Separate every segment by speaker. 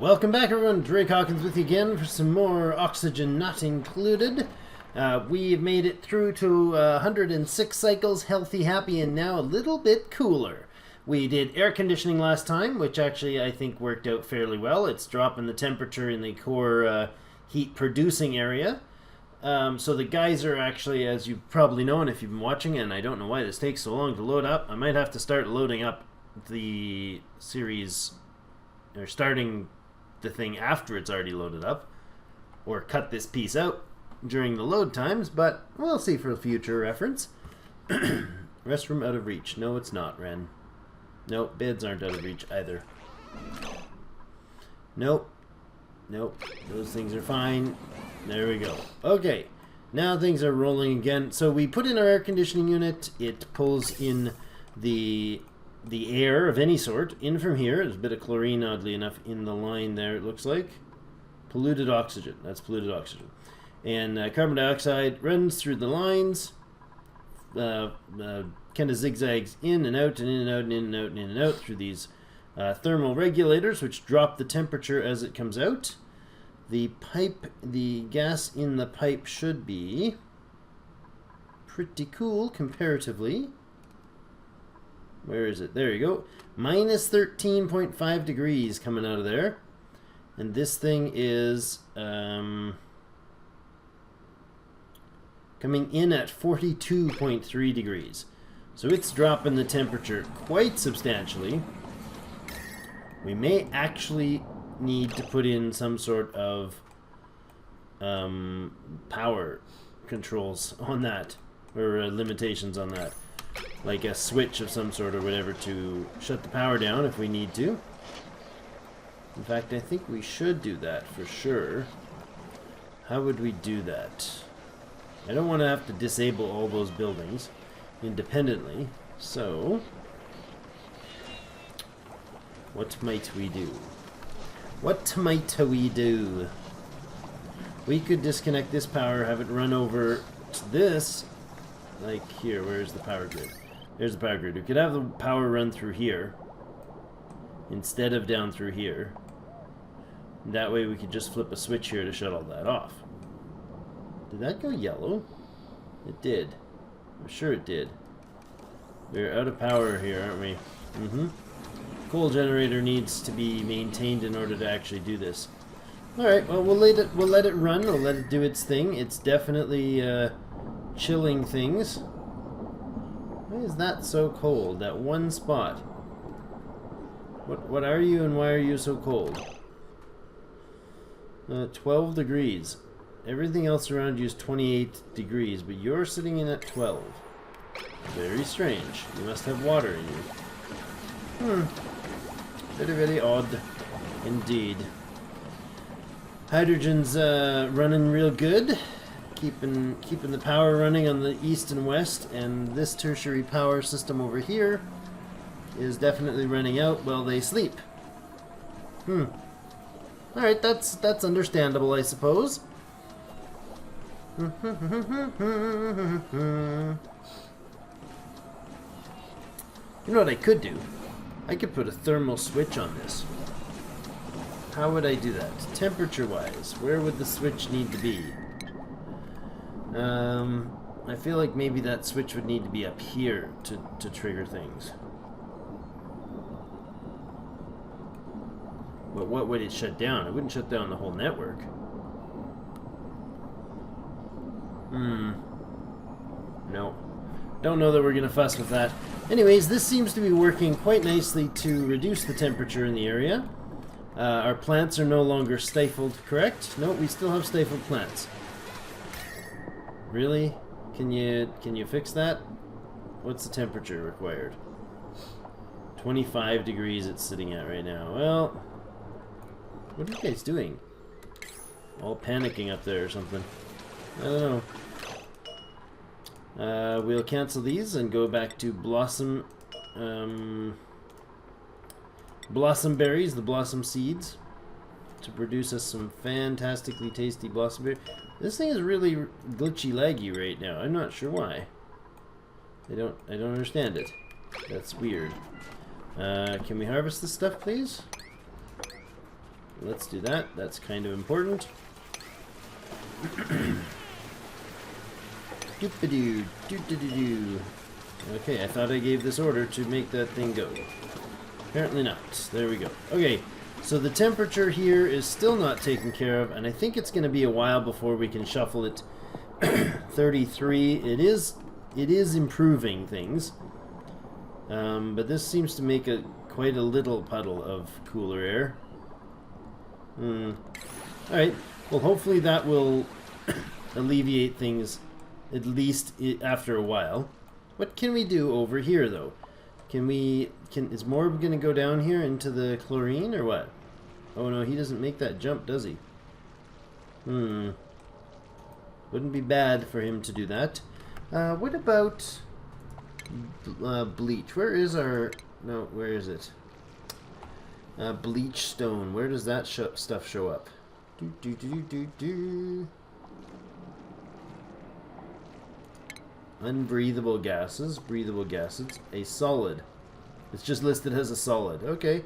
Speaker 1: Welcome back, everyone. Drake Hawkins with you again for some more Oxygen Not Included. We've made it through to 106 cycles, healthy, happy, and now a little bit cooler. We did air conditioning last time, which actually I think worked out fairly well. It's dropping the temperature in the core heat-producing area. So the geyser actually, as you've probably known if you've been watching, and I don't know why this takes so long to load up, I might have to start loading up the series, or starting the thing after it's already loaded up, or cut this piece out during the load times, but we'll see for future reference. Restroom out of reach. No, it's not, Ren. Nope, beds aren't out of reach either. Nope. Nope, those things are fine. There we go. Okay, now things are rolling again. So we put in our air conditioning unit. It pulls in the air of any sort in from here. There's a bit of chlorine, oddly enough, in the line there, it looks like. Polluted oxygen. That's polluted oxygen. And carbon dioxide runs through the lines, kind of zigzags in and out and in and out and in and out and in and out through these thermal regulators, which drop the temperature as it comes out. The gas in the pipe should be pretty cool comparatively. Where is it? There you go. Minus 13.5 degrees coming out of there. And this thing is coming in at 42.3 degrees. So it's dropping the temperature quite substantially. We may actually need to put in some sort of power controls on that, or limitations on that. Like a switch of some sort or whatever to shut the power down if we need to. In fact, I think we should do that for sure. How would we do that? I don't want to have to disable all those buildings independently, so what might we do? What might we do? We could disconnect this power, have it run over to this. Like here, where's the power grid? There's the power grid. We could have the power run through here instead of down through here. And that way we could just flip a switch here to shut all that off. Did that go yellow? It did. I'm sure it did. We're out of power here, aren't we? Mm-hmm. Coal generator needs to be maintained in order to actually do this. Alright, well we'll let it run, we'll let it do its thing. It's definitely chilling things. Why is that so cold? That one spot. What are you and why are you so cold? 12 degrees. Everything else around you is 28 degrees, but you're sitting in at 12. Very strange. You must have water in you. Very, very odd. Indeed. Hydrogen's running real good. Keeping the power running on the east and west, and this tertiary power system over here is definitely running out while they sleep. Alright, that's understandable, I suppose. You know what I could do? I could put a thermal switch on this. How would I do that? Temperature-wise, where would the switch need to be? I feel like maybe that switch would need to be up here to trigger things. But what would it shut down? It wouldn't shut down the whole network. No. Don't know that we're going to fuss with that. Anyways, this seems to be working quite nicely to reduce the temperature in the area. Our plants are no longer stifled, correct? No, we still have stifled plants. Really? Can you fix that? What's the temperature required? 25 degrees it's sitting at right now. Well, what are you guys doing? All panicking up there or something. I don't know. We'll cancel these and go back to blossom berries, the blossom seeds, to produce us some fantastically tasty blossom berries. This thing is really glitchy laggy right now. I'm not sure why. I don't understand it. That's weird. Can we harvest this stuff, please? let's do that. That's kind of important. Doop-a-doo, doo-doo-doo-doo. Okay, I thought I gave this order to make that thing go. Apparently not. There we go. Okay, so the temperature here is still not taken care of, and I think it's going to be a while before we can shuffle it. 33. It is improving things, but this seems to make quite a little puddle of cooler air. All right. Well, hopefully that will alleviate things, at least after a while. What can we do over here, though? Is Morb going to go down here into the chlorine, or what? Oh, no, he doesn't make that jump, does he? Wouldn't be bad for him to do that. What about bleach? Where is our... No, where is it? Bleach stone. Where does that stuff show up? Unbreathable gases. Breathable gases. A solid. It's just listed as a solid. Okay.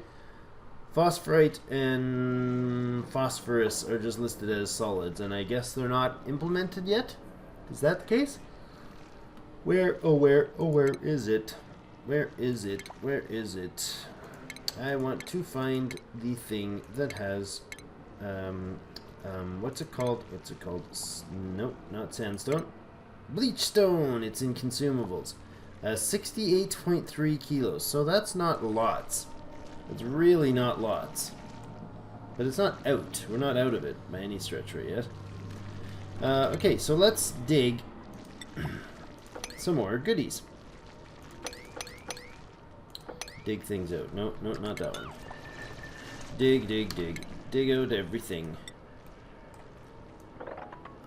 Speaker 1: Phosphorite and phosphorus are just listed as solids, and I guess they're not implemented yet? Is that the case? Where is it? Where is it? Where is it? I want to find the thing that has, what's it called? What's it called? Nope, not sandstone. Bleach stone! It's in consumables. 68.3 kilos, so that's not lots. It's really not lots. But it's not out. We're not out of it by any stretch right yet. Okay, so let's dig some more goodies. Dig things out. No, not that one. Dig. Dig out everything.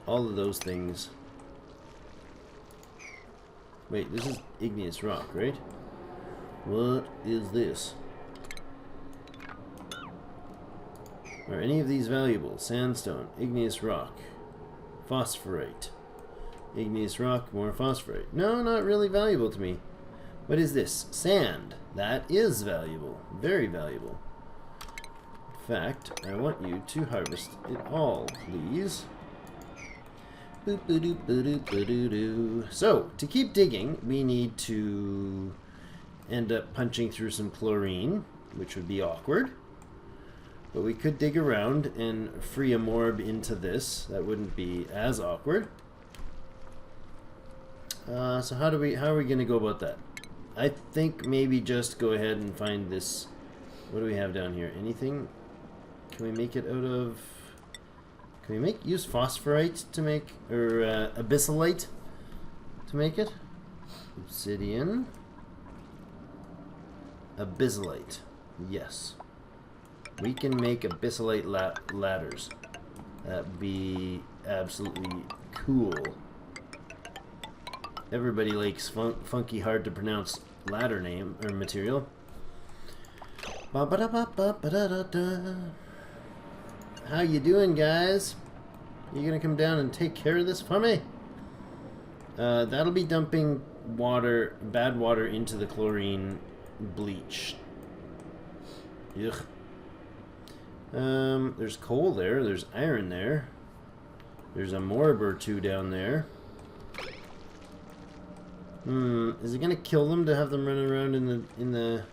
Speaker 1: All of those things. Wait, this is igneous rock, right? What is this? Are any of these valuable? Sandstone, igneous rock, phosphorite. Igneous rock, more phosphorite. No, not really valuable to me. What is this? Sand. That is valuable. Very valuable. In fact, I want you to harvest it all, please. So, to keep digging, we need to end up punching through some chlorine, which would be awkward. But we could dig around and free a morb into this. That wouldn't be as awkward. So how are we going to go about that? I think maybe just go ahead and find this. What do we have down here? Anything? Can we make it out of... Can we use phosphorite to make... Or abyssalite to make it? Obsidian. Abyssalite. Yes. We can make abyssalite ladders. That'd be absolutely cool. Everybody likes funky, hard to pronounce ladder name or material. How you doing, guys? You gonna come down and take care of this for me? That'll be dumping water, bad water, into the chlorine bleach. Ugh. There's coal there. There's iron there. There's a morb or two down there. Is it gonna kill them to have them run around in the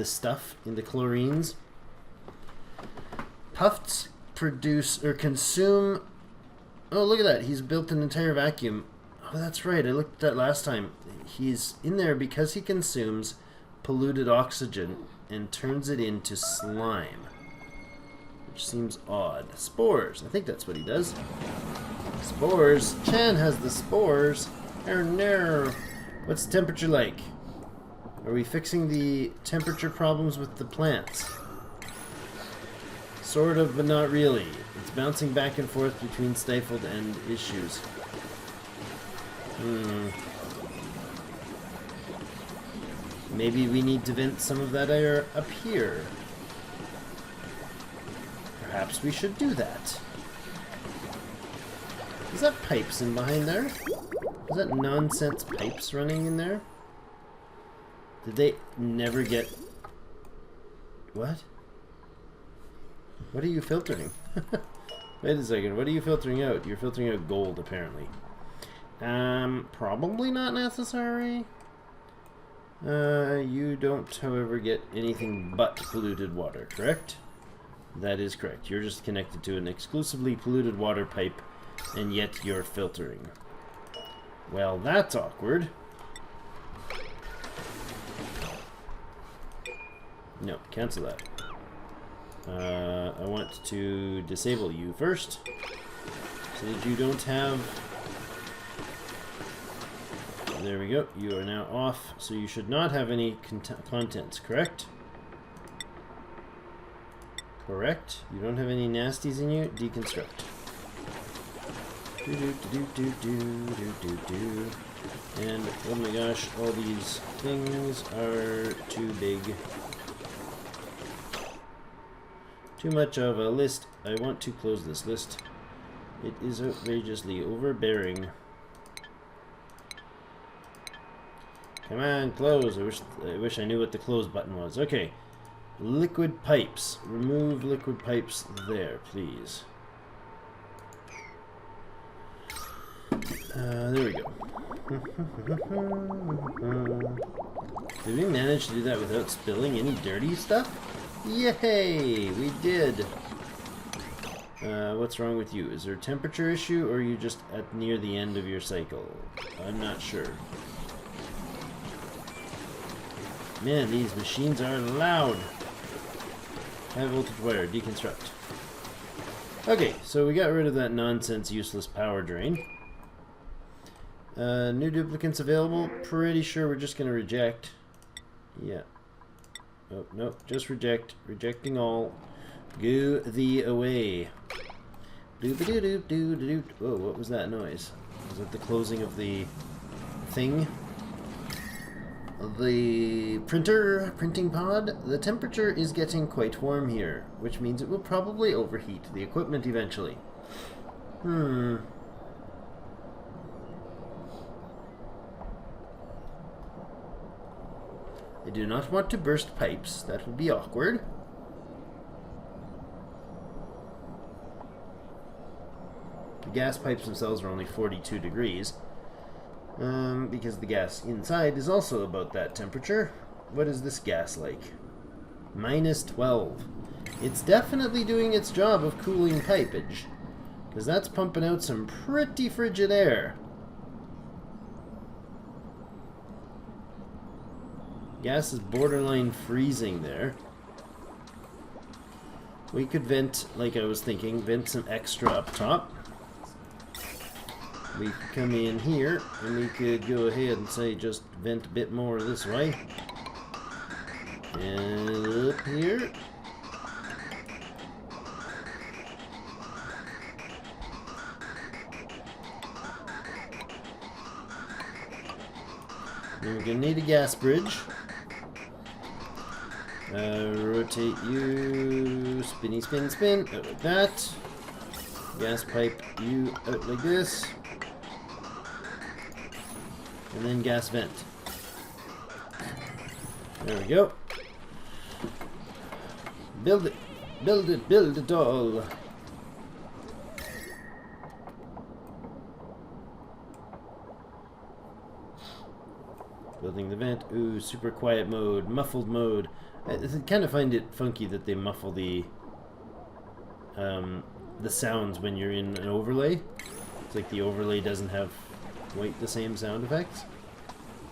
Speaker 1: stuff, in the chlorines? Puffs produce or consume. Oh, look at that! He's built an entire vacuum. Oh, that's right. I looked at that last time. He's in there because he consumes polluted oxygen and turns it into slime, which seems odd. Spores. I think that's what he does. Spores. Chan has the spores. Oh no. What's the temperature like? Are we fixing the temperature problems with the plants? Sort of, but not really. It's bouncing back and forth between stifled and issues. Maybe we need to vent some of that air up here. Perhaps we should do that. Is that pipes in behind there? Is that nonsense pipes running in there? Did they never get... What? What are you filtering? Wait a second, what are you filtering out? You're filtering out gold, apparently. Probably not necessary. You don't, however, get anything but polluted water, correct? That is correct. You're just connected to an exclusively polluted water pipe, and yet you're filtering. Well, that's awkward. No, cancel that. I want to disable you first, so that you don't have... There we go. You are now off, so you should not have any contents, correct? Correct? You don't have any nasties in you? Deconstruct. And, oh my gosh, all these things are too big. Too much of a list. I want to close this list. It is outrageously overbearing. Come on, close. I wish I knew what the close button was. Okay. Liquid pipes. Remove liquid pipes there, please. There we go. Did we manage to do that without spilling any dirty stuff? Yay! We did! What's wrong with you? Is there a temperature issue, or are you just at near the end of your cycle? I'm not sure. Man, these machines are loud! High voltage wire, deconstruct. Okay, so we got rid of that nonsense useless power drain. New duplicants available. Pretty sure we're just going to reject. Yeah. Oh, no, just reject. Rejecting all. Go thee away. Doop-a-doo-doop-doo-doo-doo. Whoa, what was that noise? Was it the closing of the thing? The printing pod. The temperature is getting quite warm here, which means it will probably overheat the equipment eventually. I do not want to burst pipes. That would be awkward. The gas pipes themselves are only 42 degrees. Because the gas inside is also about that temperature. What is this gas like? -12. It's definitely doing its job of cooling pipage, because that's pumping out some pretty frigid air. Gas is borderline freezing there. We could vent, like I was thinking, vent some extra up top. We could come in here, and we could go ahead and say just vent a bit more this way. And up here. Then we're going to need a gas bridge. Rotate you, spinny, spin, spin, out like that. Gas pipe you out like this. And then gas vent. There we go. Build it, build it, build it all. Building the vent. Ooh, super quiet mode, muffled mode. I kind of find it funky that they muffle the sounds when you're in an overlay. It's like the overlay doesn't have quite the same sound effects.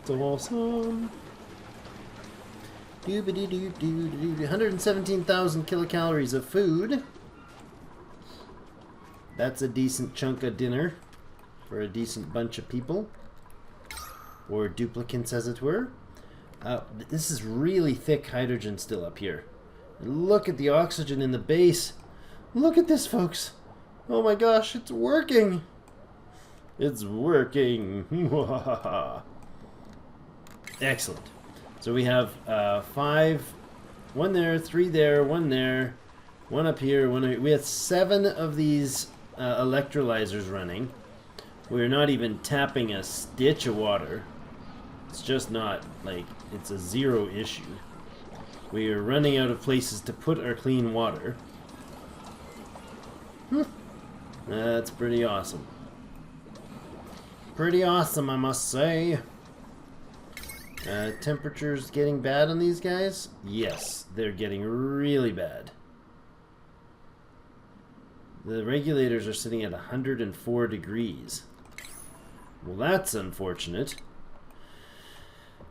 Speaker 1: It's awesome. 117,000 kilocalories of food. That's a decent chunk of dinner for a decent bunch of people. Or duplicants, as it were. This is really thick hydrogen still up here. Look at the oxygen in the base. Look at this, folks. Oh my gosh, it's working. It's working. Excellent. So we have 5, 1 there, 3 there, 1 there, 1 up here, 1 up here. We have 7 of these electrolyzers running. We're not even tapping a stitch of water. It's just not, like, it's a zero issue. We are running out of places to put our clean water. That's pretty awesome. Pretty awesome, I must say. Temperatures getting bad on these guys? Yes, they're getting really bad. The regulators are sitting at 104 degrees. Well, that's unfortunate.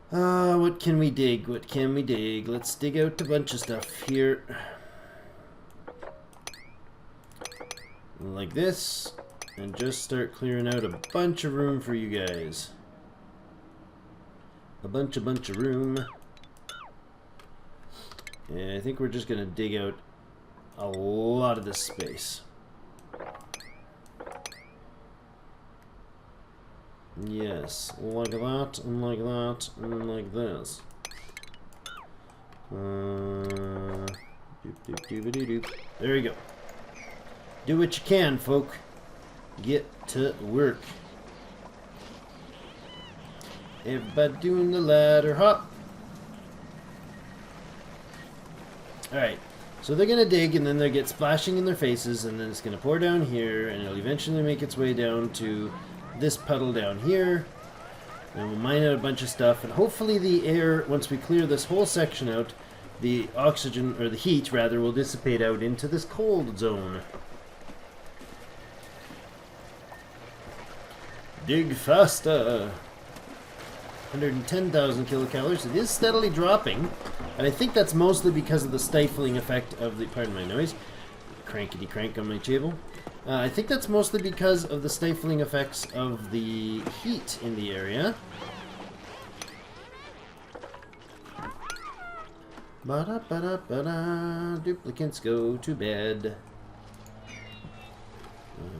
Speaker 1: What can we dig? What can we dig? Let's dig out a bunch of stuff here. Like this. And just start clearing out a bunch of room for you guys. A bunch of room. And I think we're just going to dig out a lot of this space. Yes, like that, and like that, and like this. There you go. Do what you can, folk. Get to work. Everybody doing the ladder hop. Alright, so they're going to dig, and then they'll get splashing in their faces, and then it's going to pour down here, and it'll eventually make its way down to this puddle down here, and we'll mine out a bunch of stuff, and hopefully the air, once we clear this whole section out, the oxygen, or the heat rather, will dissipate out into this cold zone. Dig faster. 110,000 kilocalories. It is steadily dropping, and I think that's mostly because of the stifling effect of the, pardon my noise, crankety crank on my table. I think that's mostly because of the stifling effects of the heat in the area. Ba-da-ba-da-ba-da. Duplicates go to bed.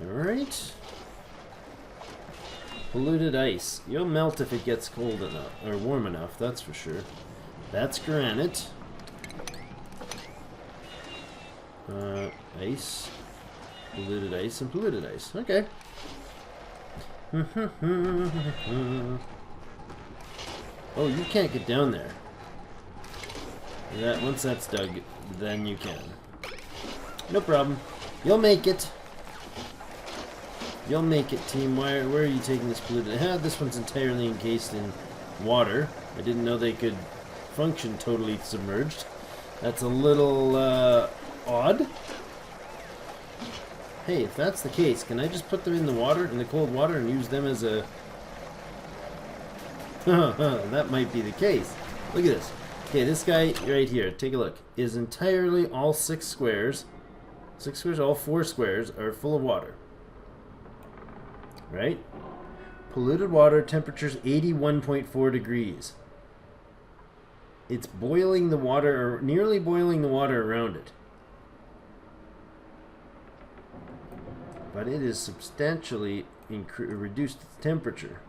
Speaker 1: Alright. Polluted ice. You'll melt if it gets cold enough, or warm enough, that's for sure. That's granite. Ice. Polluted ice and polluted ice. Okay. Oh, you can't get down there. Once that's dug, then you can. No problem. You'll make it. You'll make it, team. Where are you taking this polluted? This one's entirely encased in water. I didn't know they could function totally submerged. That's a little odd. Hey, if that's the case, can I just put them in the water, in the cold water, and use them as a... That might be the case. Look at this. Okay, this guy right here, take a look, is entirely all 6 squares. 6 squares, all 4 squares are full of water. Right? Polluted water, temperature's 81.4 degrees. It's boiling the water, or nearly boiling the water around it. But it is substantially reduced its temperature.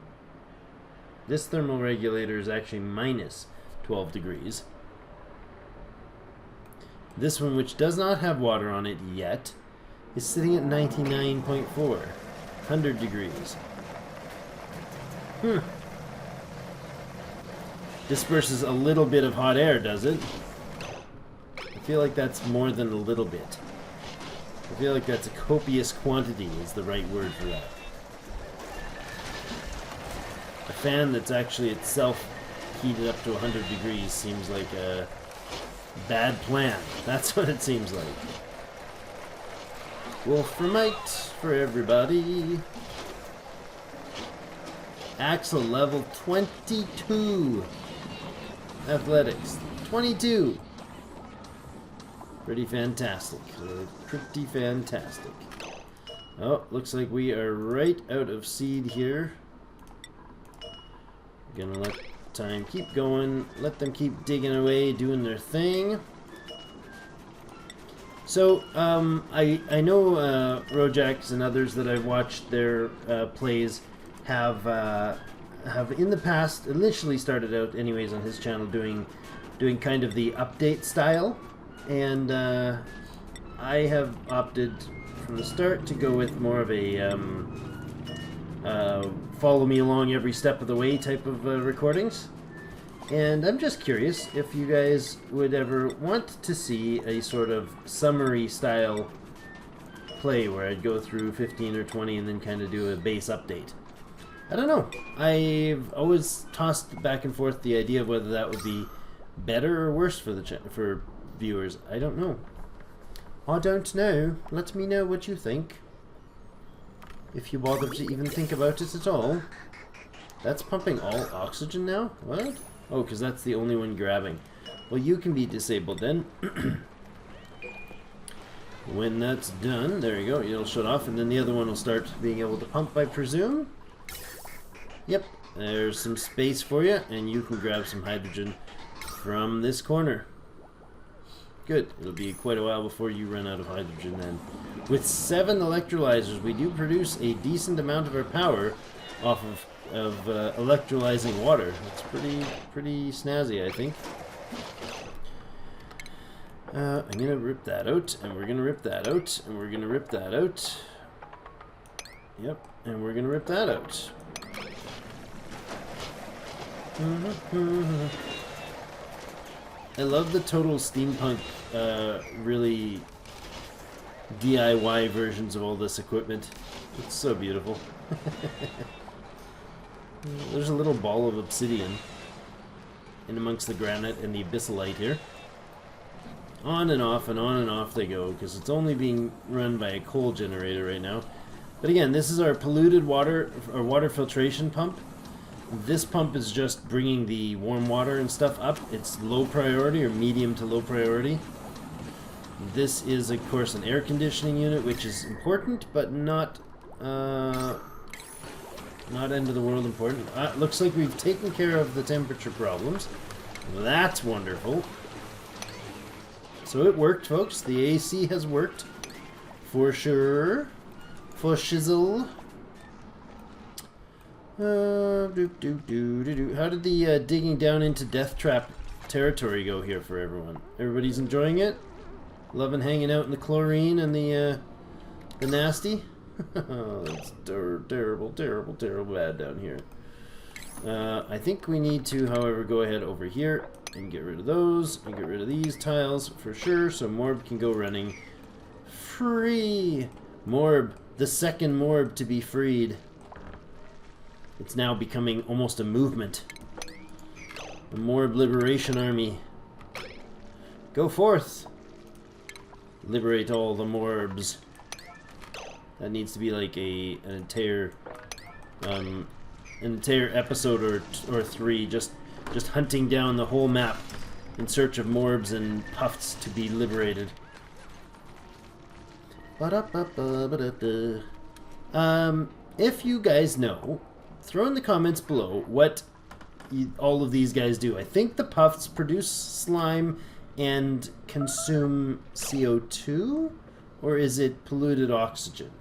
Speaker 1: This thermal regulator is actually minus 12 degrees. This one, which does not have water on it yet, is sitting at 99.4, 100 degrees. Disperses a little bit of hot air, does it? I feel like that's more than a little bit. I feel like that's a copious quantity is the right word for that. A fan that's actually itself heated up to 100 degrees seems like a bad plan. That's what it seems like. Wolframite for everybody. Axel level 22. Athletics 22. Pretty fantastic. Pretty fantastic. Oh, looks like we are right out of seed here. Gonna let time keep going. Let them keep digging away, doing their thing. So, I know Rojax and others that I've watched their plays have in the past initially started out anyways on his channel doing kind of the update style. And I have opted from the start to go with more of a follow me along every step of the way type of recordings. And I'm just curious if you guys would ever want to see a sort of summary style Klei, where I'd go through 15 or 20 and then kind of do a base update. I don't know. I've always tossed back and forth the idea of whether that would be better or worse for for viewers. I don't know. I don't know. Let me know what you think. If you bother to even think about it at all. That's pumping all oxygen now? What? Oh, because that's the only one grabbing. Well, you can be disabled then. When that's done, there you go, it'll shut off, and then the other one will start being able to pump, I presume. Yep, there's some space for you, and you can grab some hydrogen from this corner. Good. It'll be quite a while before you run out of hydrogen then. With 7 electrolyzers, we do produce a decent amount of our power off of electrolyzing water. It's pretty snazzy, I think. I'm gonna rip that out, and we're gonna rip that out, and we're gonna rip that out. Yep, and we're gonna rip that out. I love the total steampunk, really DIY versions of all this equipment. It's so beautiful. There's a little ball of obsidian in amongst the granite and the abyssalite here. On and off they go, because it's only being run by a coal generator right now. But again, this is our polluted water, or water filtration pump. This pump is just bringing the warm water and stuff up. It's low priority, or medium to low priority. This is, of course, an air conditioning unit, which is important, but not end of the world important. Looks like we've taken care of the temperature problems. That's wonderful. So it worked, folks. The AC has worked. For sure. For shizzle. How did the digging down into death trap territory go here for everyone? Everybody's enjoying it? Loving hanging out in the chlorine and the nasty? Oh, that's terrible bad down here. I think we need to, however, go ahead over here and get rid of those and get rid of these tiles for sure, so Morb can go running free. Morb, the second Morb to be freed. It's now becoming almost a movement. The Morb Liberation Army. Go forth. Liberate all the Morbs. That needs to be like an entire episode or 3, just hunting down the whole map in search of Morbs and Puffs to be liberated. If you guys know, throw in the comments below what all of these guys do. I think the Puffs produce slime and consume CO2, or is it polluted oxygen?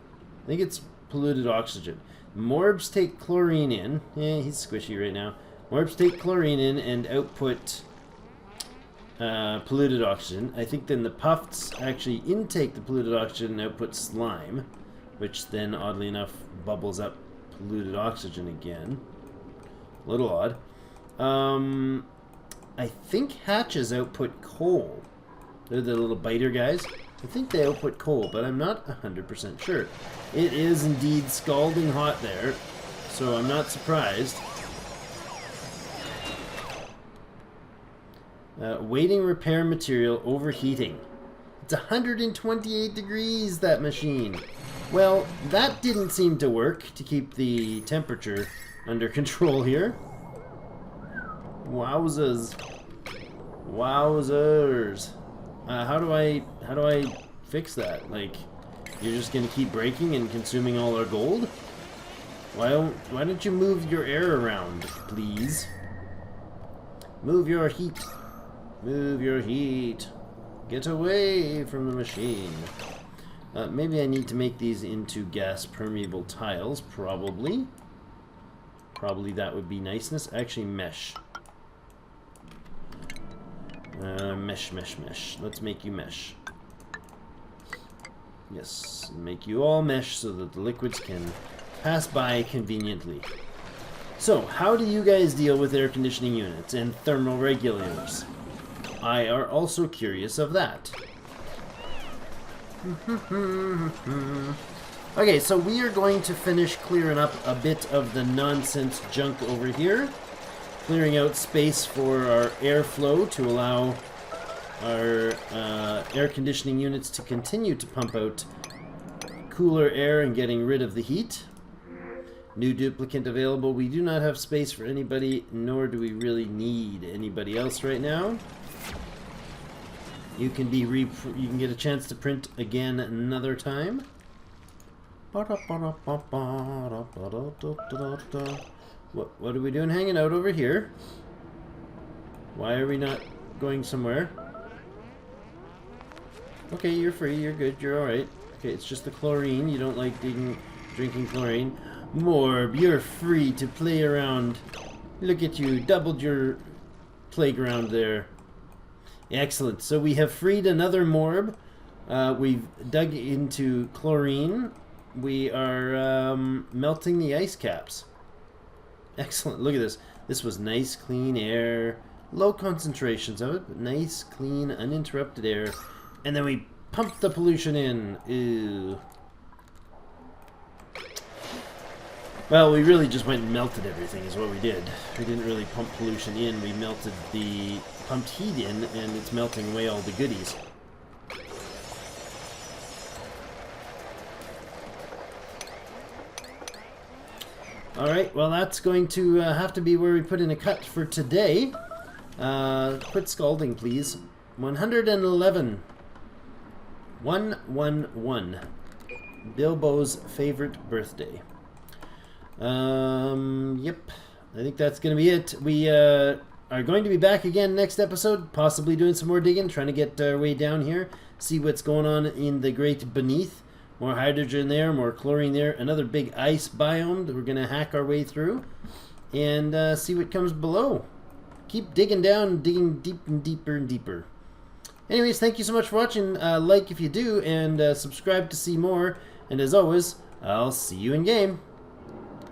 Speaker 1: I think it's polluted oxygen. Morbs take chlorine in. Yeah, he's squishy right now. Morbs take chlorine in and output polluted oxygen. I think then the Puffs actually intake the polluted oxygen and output slime, which then, oddly enough, bubbles up polluted oxygen again. A little odd. I think hatches output coal. They're the little biter guys. I think they output coal, but I'm not 100% sure. It is indeed scalding hot there, so I'm not surprised. Waiting repair material overheating. It's 128 degrees, that machine. Well, that didn't seem to work to keep the temperature under control here. Wowzers. Wowzers. How do I fix that? Like, you're just gonna keep breaking and consuming all our gold? Why don't you move your air around, please? Move your heat. Move your heat. Get away from the machine. Maybe I need to make these into gas permeable tiles, probably. Probably that would be niceness. Actually, mesh. Mesh. Let's make you mesh. Yes, make you all mesh so that the liquids can pass by conveniently. So, how do you guys deal with air conditioning units and thermal regulators? I are also curious of that. Okay, so we are going to finish clearing up a bit of the nonsense junk over here. Clearing out space for our airflow to allow our air conditioning units to continue to pump out cooler air and getting rid of the heat. New duplicant available. We do not have space for anybody, nor do we really need anybody else right now. You can you can get a chance to print again another time. What are we doing hanging out over here? Why are we not going somewhere? Okay, you're free, you're good, you're alright. Okay, it's just the chlorine. You don't like drinking chlorine. Morb, you're free to play around. Look at you, doubled your playground there. Excellent. So we have freed another Morb. We've dug into chlorine. We are melting the ice caps. Excellent. Look at this. This was nice, clean air. Low concentrations of it, but nice, clean, uninterrupted air. And then we pumped the pollution in. Ew. Well, we really just went and melted everything is what we did. We didn't really pump pollution in. We melted the pumped heat in, and it's melting away all the goodies. Alright, well that's going to have to be where we put in a cut for today. Quit scalding, please. 111. 111. Bilbo's favorite birthday. Yep. I think that's going to be it. We are going to be back again next episode, possibly doing some more digging, trying to get our way down here, see what's going on in the great beneath. More hydrogen there, more chlorine there, another big ice biome that we're going to hack our way through, and see what comes below. Keep digging down, digging deep and deeper and deeper. Anyways, thank you so much for watching. Like if you do, and subscribe to see more. And as always, I'll see you in game.